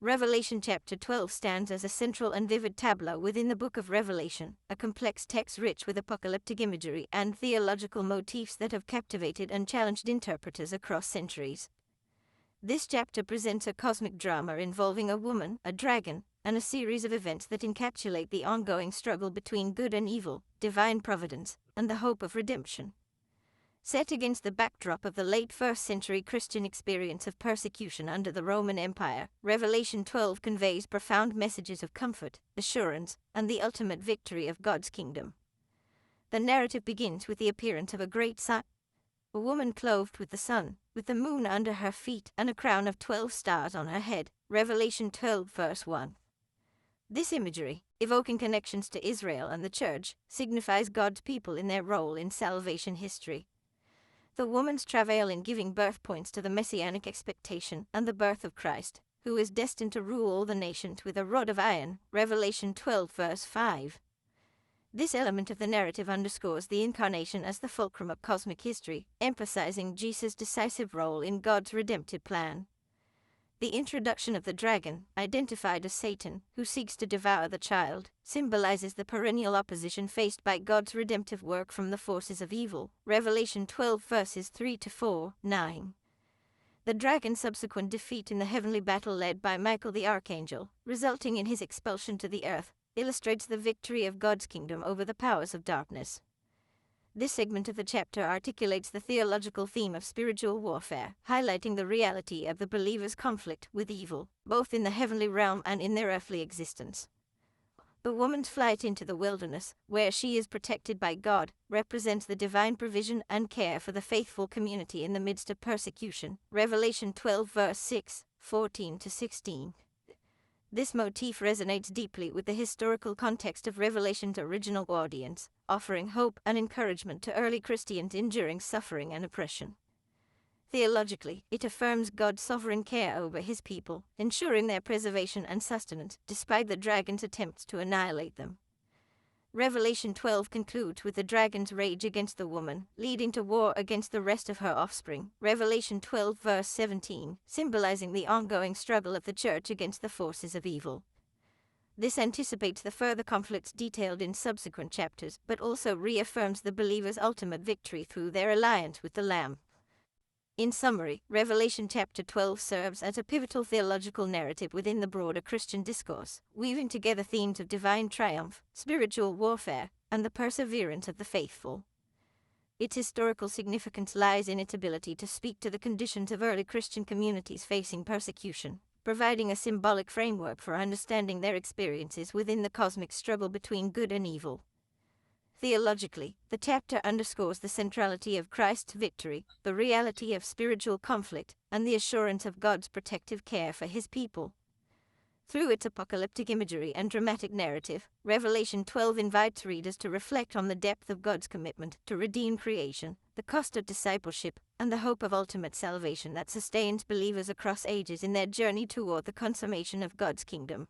Revelation chapter 12 stands as a central and vivid tableau within the book of Revelation, a complex text rich with apocalyptic imagery and theological motifs that have captivated and challenged interpreters across centuries. This chapter presents a cosmic drama involving a woman, a dragon, and a series of events that encapsulate the ongoing struggle between good and evil, divine providence, and the hope of redemption. Set against the backdrop of the late 1st century Christian experience of persecution under the Roman Empire, Revelation 12 conveys profound messages of comfort, assurance, and the ultimate victory of God's kingdom. The narrative begins with the appearance of a great sign, a woman clothed with the sun, with the moon under her feet and a crown of 12 stars on her head, Revelation 12 verse 1. This imagery, evoking connections to Israel and the Church, signifies God's people in their role in salvation history. The woman's travail in giving birth points to the messianic expectation and the birth of Christ, who is destined to rule all the nations with a rod of iron, Revelation 12 verse 5. This element of the narrative underscores the incarnation as the fulcrum of cosmic history, emphasizing Jesus' decisive role in God's redemptive plan. The introduction of the dragon, identified as Satan, who seeks to devour the child, symbolizes the perennial opposition faced by God's redemptive work from the forces of evil, Revelation 12 verses 3-4, 9. The dragon's subsequent defeat in the heavenly battle led by Michael the archangel, resulting in his expulsion to the earth, illustrates the victory of God's kingdom over the powers of darkness. This segment of the chapter articulates the theological theme of spiritual warfare, highlighting the reality of the believer's conflict with evil, both in the heavenly realm and in their earthly existence. The woman's flight into the wilderness, where she is protected by God, represents the divine provision and care for the faithful community in the midst of persecution, Revelation 12 verse 6, 14-16. This motif resonates deeply with the historical context of Revelation's original audience, offering hope and encouragement to early Christians enduring suffering and oppression. Theologically, it affirms God's sovereign care over his people, ensuring their preservation and sustenance despite the dragon's attempts to annihilate them. Revelation 12 concludes with the dragon's rage against the woman, leading to war against the rest of her offspring, Revelation 12 verse 17, symbolizing the ongoing struggle of the church against the forces of evil. This anticipates the further conflicts detailed in subsequent chapters, but also reaffirms the believer's ultimate victory through their alliance with the Lamb. In summary, Revelation chapter 12 serves as a pivotal theological narrative within the broader Christian discourse, weaving together themes of divine triumph, spiritual warfare, and the perseverance of the faithful. Its historical significance lies in its ability to speak to the conditions of early Christian communities facing persecution, providing a symbolic framework for understanding their experiences within the cosmic struggle between good and evil. Theologically, the chapter underscores the centrality of Christ's victory, the reality of spiritual conflict, and the assurance of God's protective care for his people. Through its apocalyptic imagery and dramatic narrative, Revelation 12 invites readers to reflect on the depth of God's commitment to redeem creation, the cost of discipleship, and the hope of ultimate salvation that sustains believers across ages in their journey toward the consummation of God's kingdom.